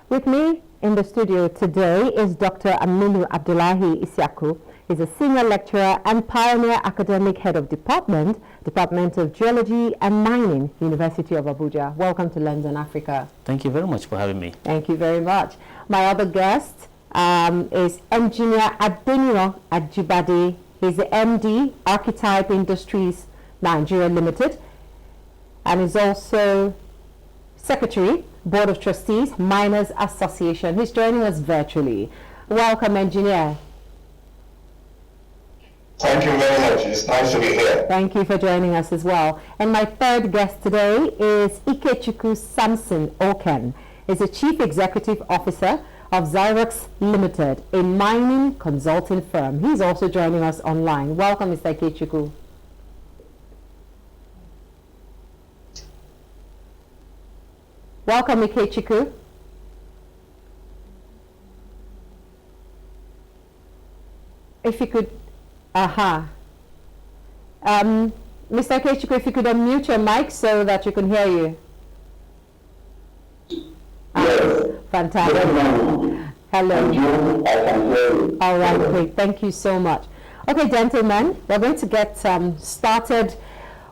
With me in the studio today is Dr. Aminu Abdullahi Isiaku. He's a senior lecturer and pioneer academic head of Department of Geology and Mining, University of Abuja. Welcome to Lens on Africa. Thank you very much for having me. Thank you very much. My other guest is Engineer Adeniran Ajibade. He's the MD, Archetype Industries Nigeria Limited, and is also Secretary, Board of Trustees, Miners Association. He's joining us virtually. Welcome, Engineer. Thank you very much. It's nice to be here. Thank you for joining us as well. And my third guest today is Ikechukwu Samson Oken. He's the Chief Executive Officer of Xyrox Limited, a mining consulting firm. He's also joining us online. Welcome, Mr. Ikechukwu. Welcome, Ikechukwu. If you could, Mr. Ikechukwu, if you could unmute your mic so that you can hear you. Yes. Fantastic. Hello. I can hear you. All right, great. Thank you so much. Okay, gentlemen, we're going to get started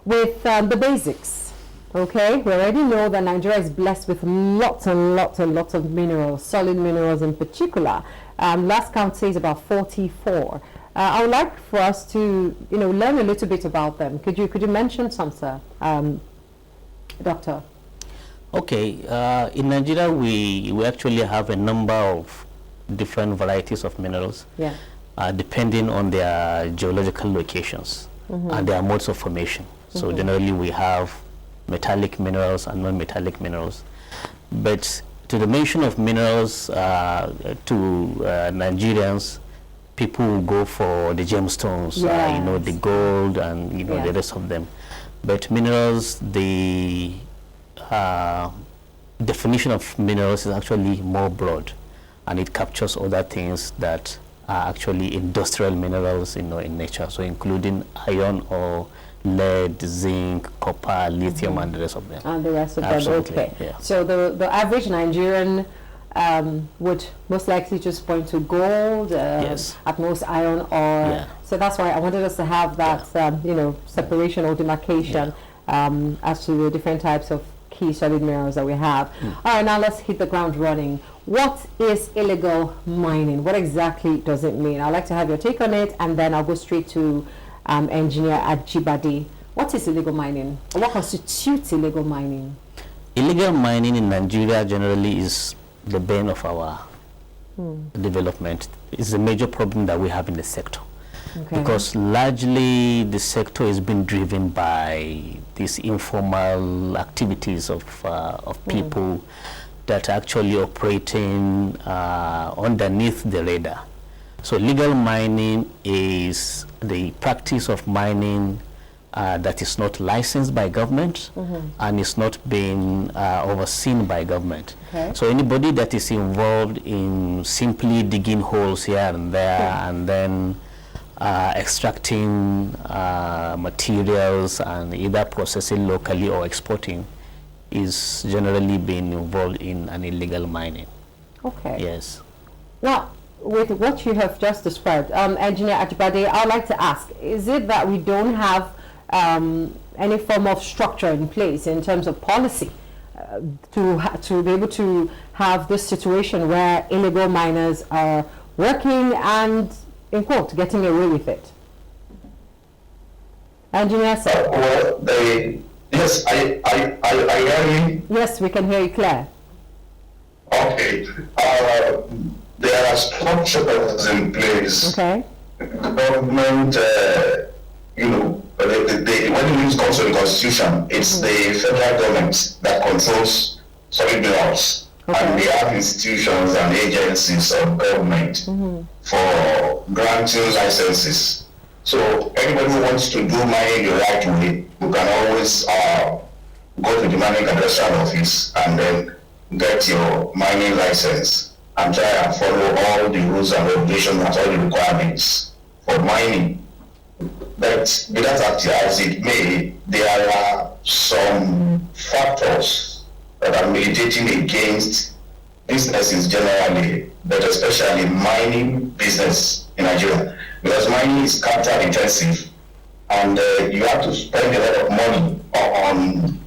with the basics. Okay, we already know that Nigeria is blessed with lots and lots and lots of minerals, solid minerals in particular. Last count says about 44. I would like for us to, learn a little bit about them. Could you mention some, sir, Doctor? Okay, in Nigeria we actually have a number of different varieties of minerals, depending on their geological locations and their modes of formation. So generally we have metallic minerals and non-metallic minerals. But to the mention of minerals to Nigerians, people will go for the gemstones, the gold and the rest of them. But minerals, the definition of minerals is actually more broad, and it captures other things that are actually industrial minerals, in nature. So including iron ore, lead, zinc, copper, lithium, and the rest of them. And the rest of Absolutely, them, okay. Yeah. So the average Nigerian would most likely just point to gold, at most iron ore. Yeah. So that's why I wanted us to have that, separation or demarcation as to the different types of key solid minerals that we have. All right, now let's hit the ground running. What is illegal mining? What exactly does it mean? I'd like to have your take on it, and then I'll go straight to Engineer Ajibade. What is illegal mining? What constitutes illegal mining? Illegal mining in Nigeria generally is the bane of our development. It's a major problem that we have in the sector. Okay. Because largely the sector is being driven by these informal activities of people that are actually operating underneath the radar. So legal mining is the practice of mining that is not licensed by government and is not being overseen by government. Okay. So anybody that is involved in simply digging holes here and there and then extracting materials and either processing locally or exporting is generally being involved in an illegal mining. Okay. Yes. Now, with what you have just described, Engineer Ajibade, I'd like to ask, is it that we don't have any form of structure in place in terms of policy to be able to have this situation where illegal miners are working and, in quote, getting away with it? Engineer, sir? Yes, I hear you. Yes, we can hear you clear. Okay. There are structures in place. Okay. Government, when it comes to the Constitution, it's the federal government that controls solid minerals. Okay. And they have institutions and agencies of government for granting licenses. So anybody who wants to do mining the right way, you can always go to the mining cadastral office and then get your mining license and try and follow all the rules and regulations and all the requirements for mining. But be that as it may, there are some factors that are militating against businesses generally, but especially mining business in Nigeria, because mining is capital intensive, and you have to spend a lot of money on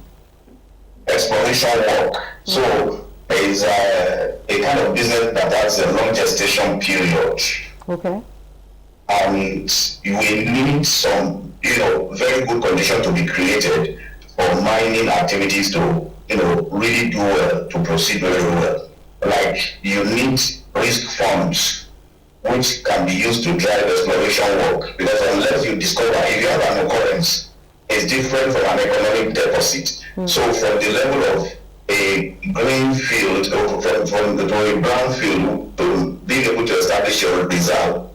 exploration work. So there is a kind of business that has a long gestation period. Okay. And you will need some, very good condition to be created for mining activities to, really do well, to proceed very well. Like you need risk funds, which can be used to drive exploration work, because unless you discover if you have an occurrence, it's different from an economic deposit. So from the level of a green field or from a brown field to being able to establish your reserve,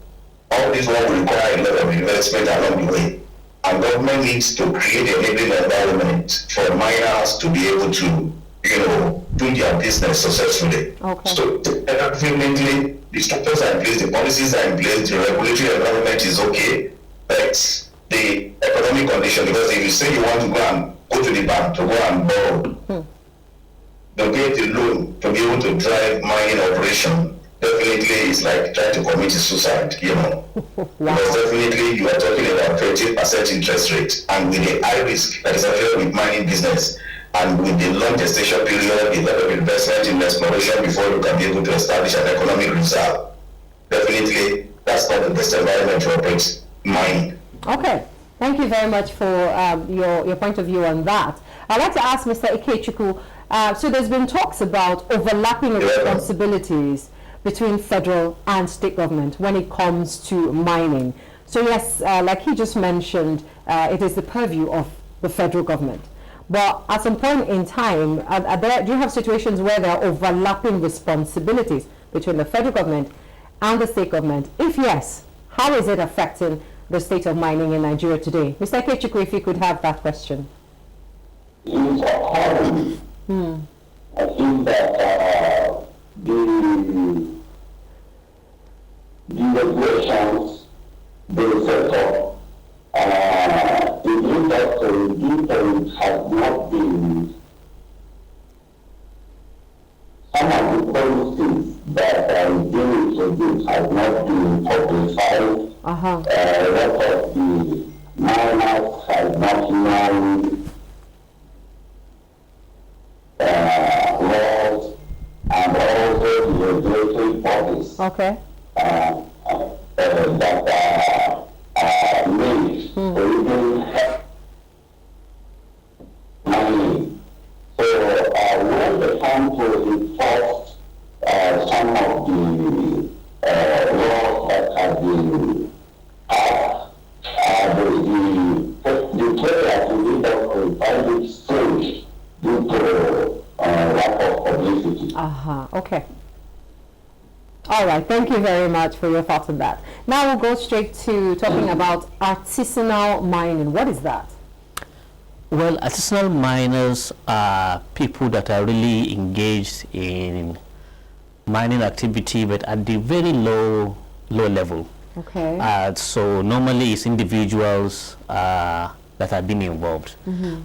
all this will require a lot of investment along the way. And government needs to create an enabling environment for miners to be able to, do their business successfully. Okay. So definitely the structures are in place, the policies are in place, the regulatory environment is okay, but the economic condition, because if you say you want to go to the bank to go and borrow, to get a loan to be able to drive mining operation, definitely it's like trying to commit suicide, Wow. Because definitely you are talking about 20% interest rate, and with the high risk that is associated with mining business, and with the long gestation period, the level of investment in exploration before you can be able to establish an economic reserve, definitely that's not the best environment to operate mining. Okay. Thank you very much for your point of view on that. I'd like to ask Mr. Ikechukwu, so there's been talks about overlapping responsibilities between federal and state government when it comes to mining. So yes, like he just mentioned, it is the purview of the federal government. But at some point in time, do you have situations where there are overlapping responsibilities between the federal government and the state government? If yes, how is it affecting the state of mining in Nigeria today? Mr. Ikechukwu, if you could have that question. I think that the regulations they set up in industry has not been, some of the policies that are being introduced has not been publicized. A lot of the miners have not known laws and also the regulatory bodies that are made to even help mining. So when they come to enforce some of the laws that have been passed, the players in the industry find it strange due to lack of publicity. Okay. All right. Thank you very much for your thoughts on that. Now we'll go straight to talking about artisanal mining. What is that? Well, artisanal miners are people that are really engaged in mining activity, but at the very low level. Okay. So normally it's individuals that are being involved.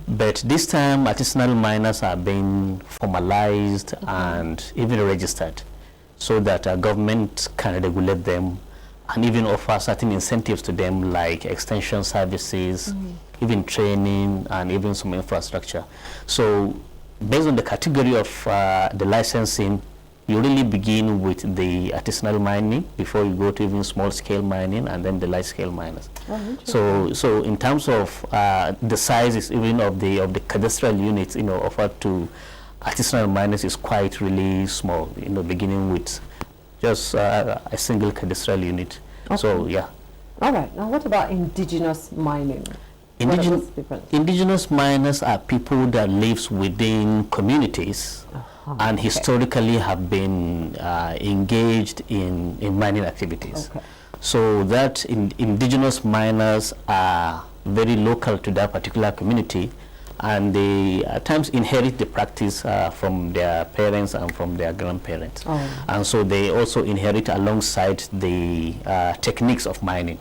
But this time artisanal miners are being formalized and even registered, so that government can regulate them and even offer certain incentives to them, like extension services, even training, and even some infrastructure. So based on the category of the licensing, you really begin with the artisanal mining before you go to even small scale mining and then the large scale miners. So in terms of the sizes even of the cadastral units offered to artisanal miners is quite really small, beginning with just a single cadastral unit. So yeah. All right. Now what about indigenous mining? Indigenous miners are people that lives within communities and historically have been engaged in mining activities. So that indigenous miners are very local to that particular community, and they at times inherit the practice from their parents and from their grandparents. And so they also inherit alongside the techniques of mining,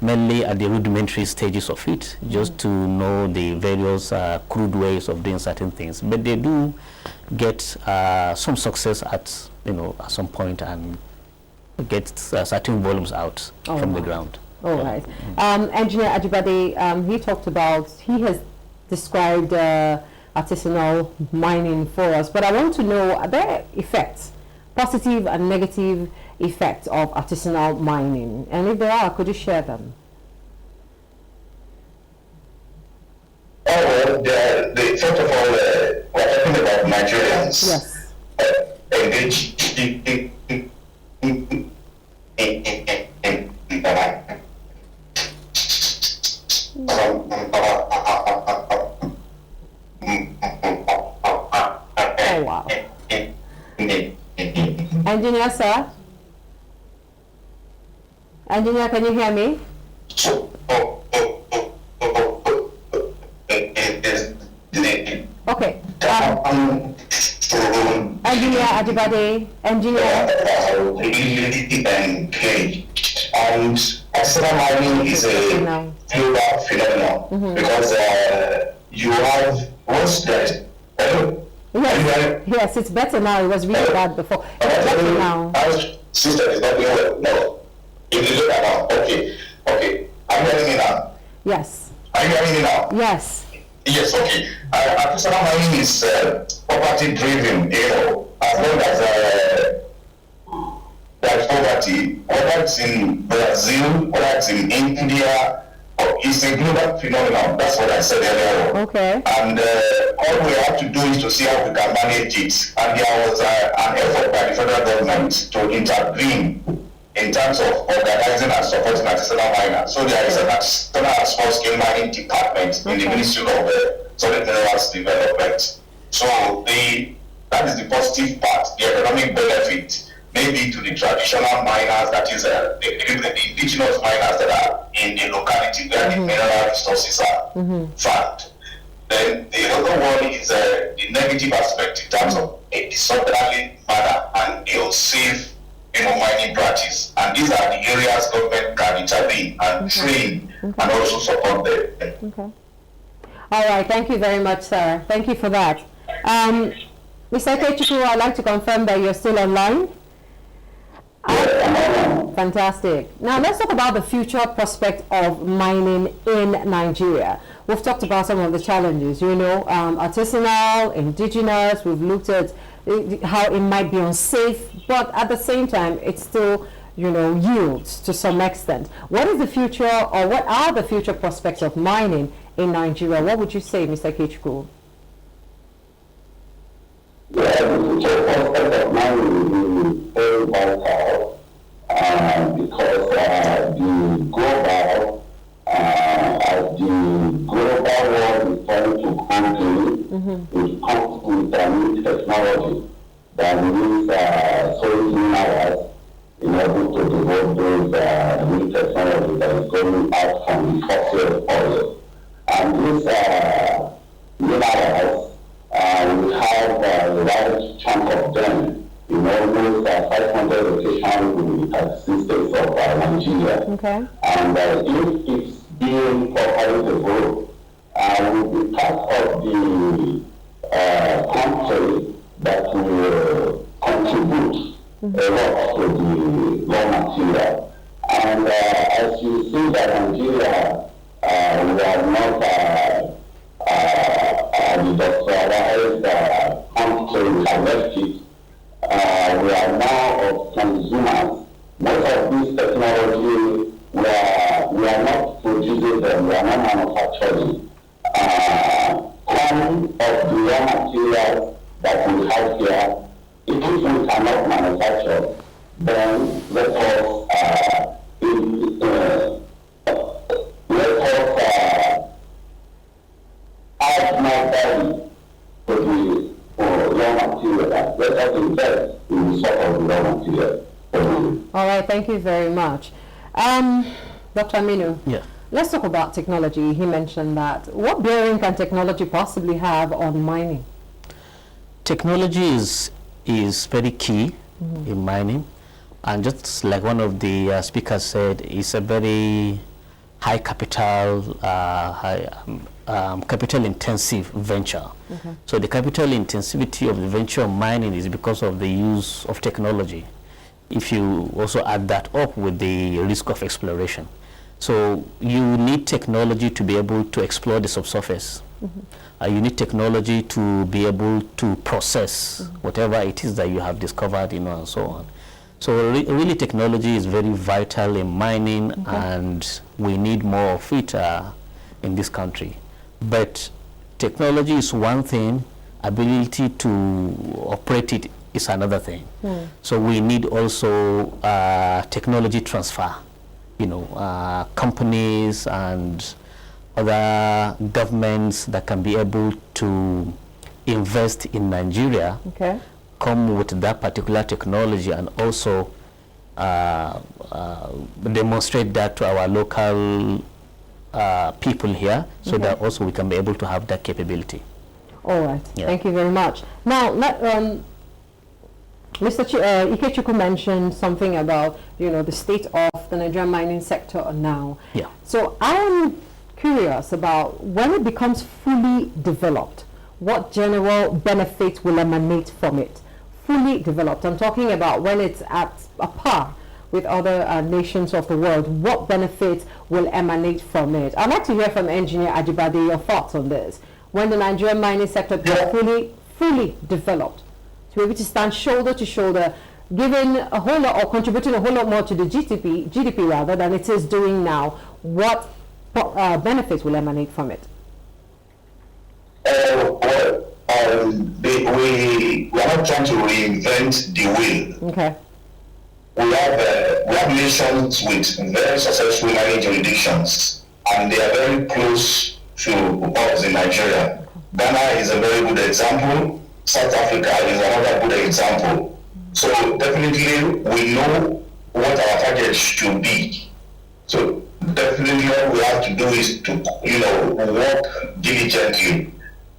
mainly at the rudimentary stages of it, just to know the various crude ways of doing certain things. But they do get some success at some point and get certain volumes out from the ground. All right. Engineer Ajibade, he has described artisanal mining for us, but I want to know, are there effects, positive and negative effects of artisanal mining? And if there are, could you share them? Oh, well, first of all, we're talking about Nigerians. Yes. Engaged Oh, wow. Engineer, sir? Engineer, can you hear me? Okay. Engineer Ajibade, engineer. And artisanal mining is a global phenomenon because you have once there is. Yes, it's better now. It was really bad before. It's better now. System is not doing well. No. If you look at now, okay. Are you hearing me now? Yes. Are you hearing me now? Yes. Yes, okay. Artisanal mining is property driven, as long as there's poverty, whether it's in Brazil, whether it's in India, it's a global phenomenon. That's what I said earlier. Okay. And all we have to do is to see how we can manage it. And there was an effort by the federal government to intervene in terms of organizing and supporting artisanal miners. So there is an artisanal and small-scale mining department in the Ministry of Solid Minerals Development. So that is the positive part, the economic benefit, maybe to the traditional miners, that is the indigenous miners that are in the locality where the mineral resources are found. Then the other one is the negative aspect in terms of a disorderly manner and the unsafe mining practice. And these are the areas government can intervene and train and also support them. Okay. All right. Thank you very much, sir. Thank you for that. Mr. Ikechukwu, I'd like to confirm that you're still online. Fantastic. Now let's talk about the future prospect of mining in Nigeria. We've talked about some of the challenges, artisanal, indigenous. We've looked at how it might be unsafe, but at the same time, it still, yields to some extent. What is the future, or what are the future prospects of mining in Nigeria? What would you say, Mr. Ikechukwu? The future prospect of mining is very vital because the global world is trying to grow with new technology that needs solid minerals in order to develop those new technology that is going out from the fossil oil. And these minerals, we have a large chunk of them in almost 500 locations in the 36 states of Nigeria. Okay. And if it's being properly developed, will be part of the country that will contribute a lot to the raw material. And as you see that Nigeria, we are not the industrialized country harvested. We are now consumers. Most of this technology, we are not producing them, we are not manufacturing. Some of the raw materials that we have here, if we cannot manufacture, then let us add more value to the raw material. Let us invest in the sort of raw material. All right, thank you very much. Dr. Aminu, let's talk about technology. He mentioned that. What bearing can technology possibly have on mining? Technology is very key in mining, and just like one of the speakers said, it's a very high capital, capital intensive venture. So the capital intensivity of the venture of mining is because of the use of technology. If you also add that up with the risk of exploration. So you need technology to be able to explore the subsurface. You need technology to be able to process whatever it is that you have discovered, and so on. So really technology is very vital in mining, and we need more of it in this country. But technology is one thing, ability to operate it is another thing. So we need also technology transfer. Companies and other governments that can be able to invest in Nigeria come with that particular technology and also demonstrate that to our local people here, so that also we can be able to have that capability. All right. Thank you very much. Now, Mr. Ikechukwu mentioned something about, the state of the Nigerian mining sector now. Yeah. So I am curious about when it becomes fully developed, what general benefits will emanate from it? Fully developed. I'm talking about when it's at a par with other nations of the world. What benefits will emanate from it? I'd like to hear from Engineer Ajibade your thoughts on this. When the Nigerian mining sector becomes fully developed, to be able to stand shoulder to shoulder, giving a whole lot or contributing a whole lot more to the GDP rather than it is doing now, what benefits will emanate from it? We are not trying to reinvent the wheel. Okay. We have nations with very successful mining jurisdictions, and they are very close to us in Nigeria. Ghana is a very good example. South Africa is another good example. So definitely we know what our target should be. So definitely what we have to do is to work diligently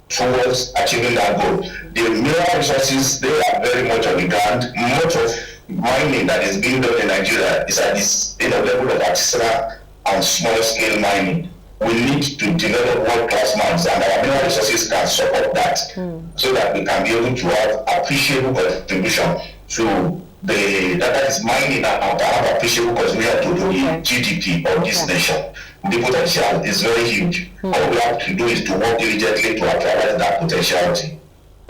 towards achieving that goal. The mineral resources, they are very much on the ground. Much of mining that is being done in Nigeria is at this level of artisanal and small scale mining. We need to develop world-class mines, and our mineral resources can support that, so that we can be able to have appreciable contribution to that is mining, and have appreciable contribution to the GDP of this nation. The potential is very huge. All we have to do is to work diligently to actualize that potentiality.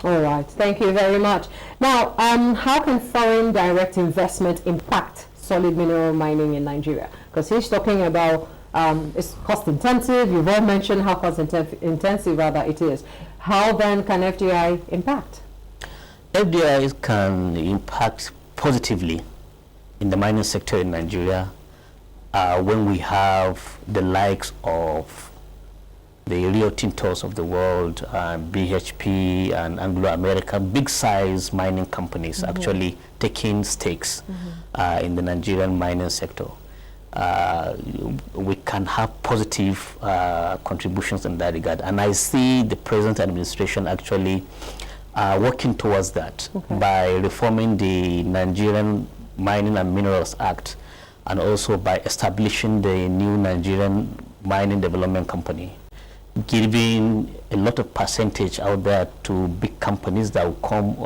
All right, thank you very much. Now, how can foreign direct investment impact solid mineral mining in Nigeria? Because he's talking about it's cost intensive. You've all mentioned how cost intensive rather it is. How then can FDI impact? FDI can impact positively in the mining sector in Nigeria when we have the likes of the Rio Tintos of the world, BHP and Anglo American, big size mining companies actually taking stakes in the Nigerian mining sector. We can have positive contributions in that regard, and I see the present administration actually working towards that by reforming the Nigerian Mining and Minerals Act, and also by establishing the new Nigerian Mining Development Company, giving a lot of percentage out there to big companies that will come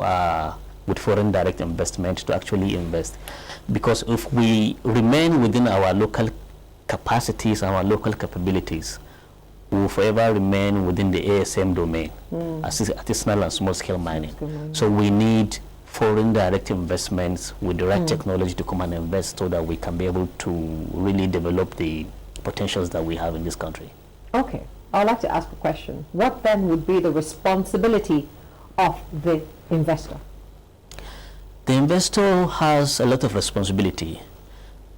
with foreign direct investment to actually invest. Because if we remain within our local capacities, our local capabilities, we will forever remain within the ASM domain, artisanal and small-scale mining. So we need foreign direct investments with the right technology to come and invest, so that we can be able to really develop the potentials that we have in this country. Okay, I'd like to ask a question. What then would be the responsibility of the investor? The investor has a lot of responsibility.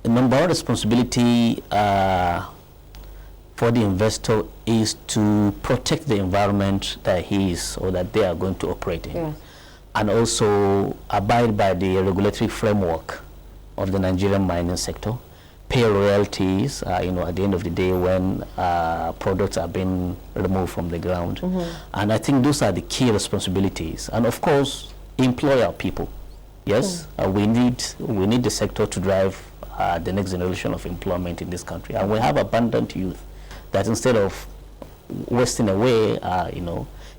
The number one responsibility for the investor is to protect the environment that he is or that they are going to operate in, and also abide by the regulatory framework of the Nigerian mining sector, pay royalties, at the end of the day when products are being removed from the ground. And I think those are the key responsibilities. And of course, employ our people. Yes, we need the sector to drive the next generation of employment in this country. And we have abundant youth that instead of wasting away,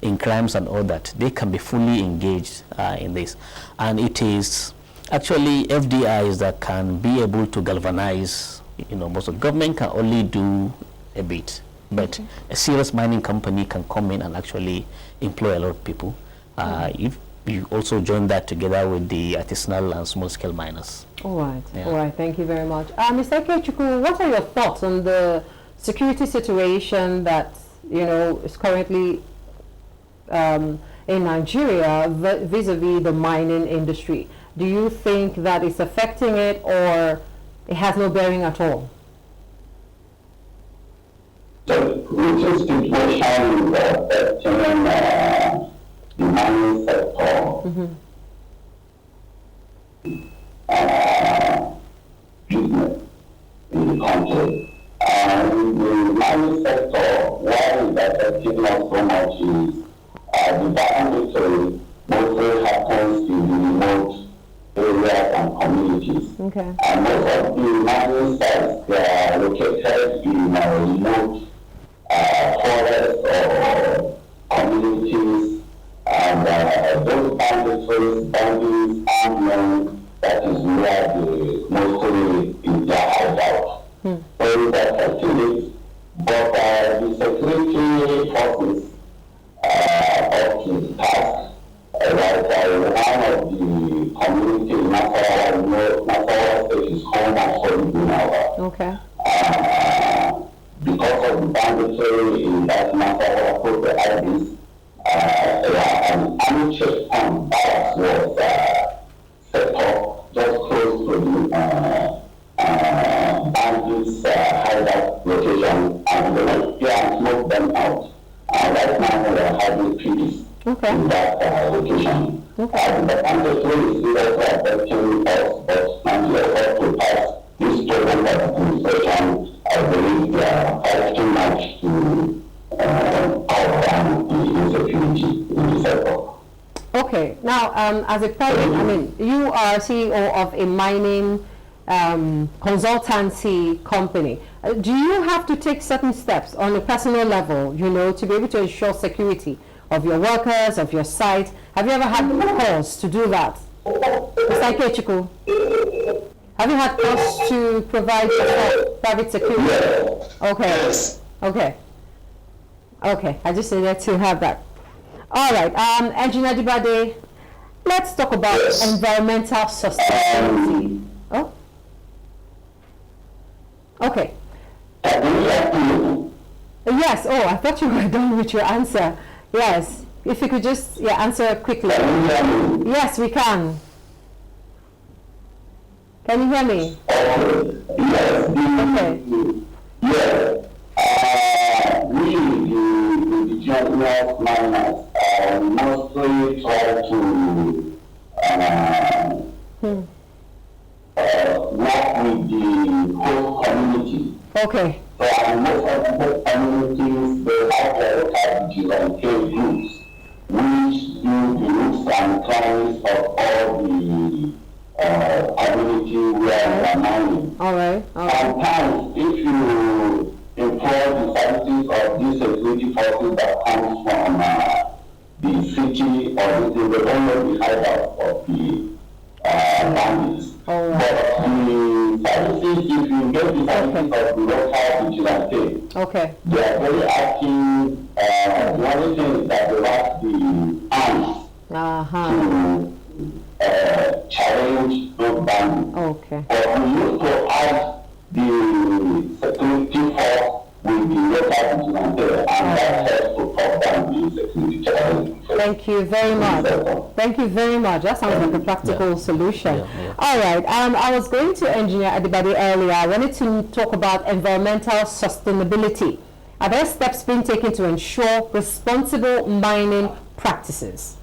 in crimes and all that, they can be fully engaged in this. And it is actually FDIs that can be able to galvanize, most of the government can only do a bit, but a serious mining company can come in and actually employ a lot of people. If you also join that together with the artisanal and small-scale miners. All right, all right, thank you very much. Mr. Ikechukwu, what are your thoughts on the security situation that, is currently in Nigeria vis-a-vis the mining industry? Do you think that it's affecting it, or it has no bearing at all? The recent situation affecting the mining sector business in the country. And the mining sector, why is affecting us so much is the banditry mostly happens in the remote areas and communities. Okay. And most of the mining sites, they are located in remote forests or communities, and those bandits, armed men, that is where they mostly in their hideout. So it's affecting it, but the security forces of the task, one of the community in Nasarawa State is home and Solid. Okay. Because of the banditry in that Nasarawa State, the IDs, an army checkpoint barracks was set up just close to the bandits' hideout location, and they went there and smoked them out. Right now, we are having peace in that location. The banditry is also affecting us, but Nigeria also pass this program of administration. I believe they are fighting much to calm down the insecurity in the sector. Okay. Now, as a private, you are CEO of a mining consultancy company. Do you have to take certain steps on a personal level, to be able to ensure security of your workers, of your site? Have you ever had cause to do that? Mr. Ikechukwu, have you had cause to provide private security? Okay. Yes. Okay. Okay. I just needed to have that. All right. Engineer Dibade, let's talk about environmental sustainability. Oh. Okay. Yes. Oh, I thought you were done with your answer. Yes. If you could just answer quickly. Yes, we can. Can you hear me? Okay. Yes. We, the indigenous miners, mostly try to work with the whole community. Okay. So most of the communities, they have vigilante groups, which do the roots and climbs of all the community where they are mining. All right. Sometimes, if you employ the services of these security forces that comes from the city or the only hideout of the bandits. All right. But the services, if you get the services of the local vigilante, they are very active. The only thing is that they lack the arms to challenge those bandits. Okay. But we used to add the security force with the local vigilante, and that helps to cut down the security challenge. Thank you very much. Thank you very much. That sounds like a practical solution. All right. I was going to Engineer Adibade earlier. I wanted to talk about environmental sustainability. Are there steps being taken to ensure responsible mining practices?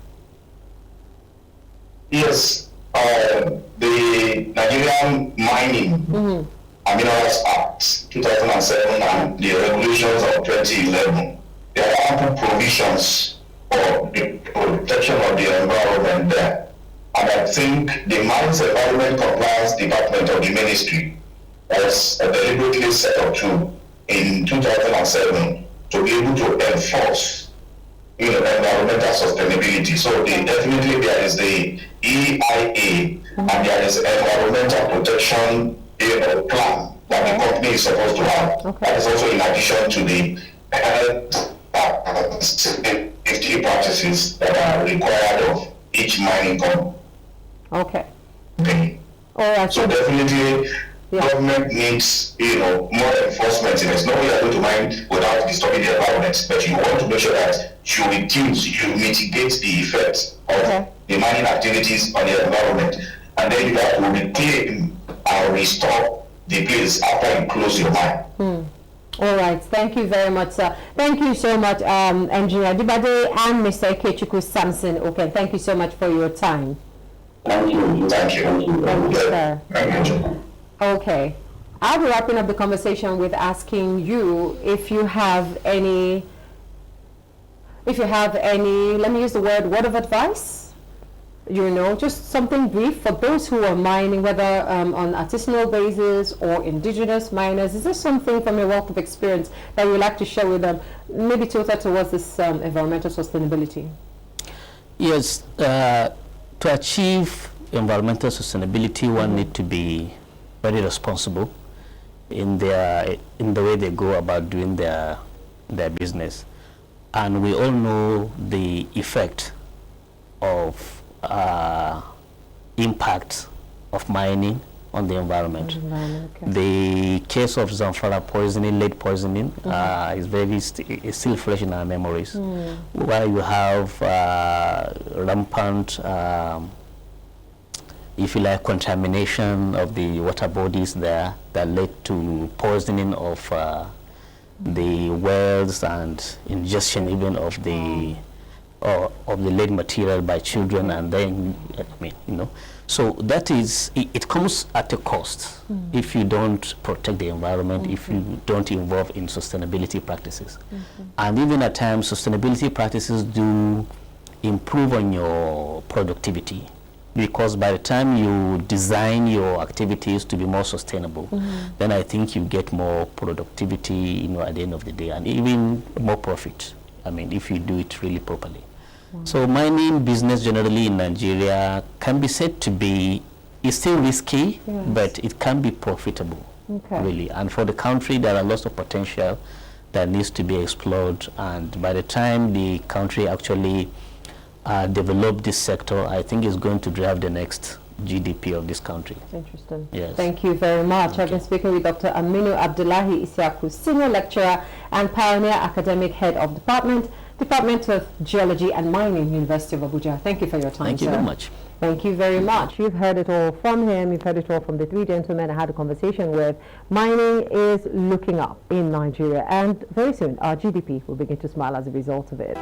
Yes. The Nigerian mining and Minerals Act 2007 and the regulations of 2011, there are ample provisions for the protection of the environment there. And I think the Mines Environment Compliance Department of the Ministry was deliberately set up in 2007 to be able to enforce environmental sustainability. So definitely there is the EIA and there is environmental protection plan that the company is supposed to have. Okay. That is also in addition to the safety practices that are required of each mining company. Okay. All right. So definitely government needs more enforcement in it. Nobody is going to mine without disturbing the environment, but you want to make sure that you mitigate the effects of the mining activities on the environment, and then you have to reclaim and restore the place after you close your mine. All right. Thank you very much, sir. Thank you so much, Engineer Dibade and Mr. Ikechukwu Samson. Okay. Thank you so much for your time. Thank you. Thank you. Thank you, sir. Thank you. Okay. I'll be wrapping up the conversation with asking you if you have any, let me use the word of advice, just something brief for those who are mining, whether on artisanal basis or indigenous miners. Is there something from your wealth of experience that you would like to share with them, maybe tilted towards this environmental sustainability? Yes. To achieve environmental sustainability, one need to be very responsible in the way they go about doing their business, and we all know the effect of impact of mining on the environment. Okay. The case of Zamfara poisoning, lead poisoning, is still fresh in our memories, where you have rampant, if you like, contamination of the water bodies there that led to poisoning of the wells and ingestion even of the lead material by children, and then so that is it comes at a cost if you don't protect the environment, if you don't involve in sustainability practices. And even at times sustainability practices do improve on your productivity, because by the time you design your activities to be more sustainable, then I think you get more productivity at the end of the day, and even more profit, if you do it really properly. So mining business generally in Nigeria can be said to be, it's still risky, but it can be profitable, really. And for the country, there are lots of potential that needs to be explored, and by the time the country actually develop this sector, I think it's going to drive the next GDP of this country. Interesting. Yes. Thank you very much. Okay. I've been speaking with Dr. Aminu Abdullahi Isiaku, Senior Lecturer and Pioneer Academic Head of Department of Geology and Mining, University of Abuja. Thank you for your time, Thank you sir. very much. Thank you very much. You've heard it all from him. You've heard it all from the three gentlemen I had a conversation with. Mining is looking up in Nigeria, and very soon our GDP will begin to smile as a result of it.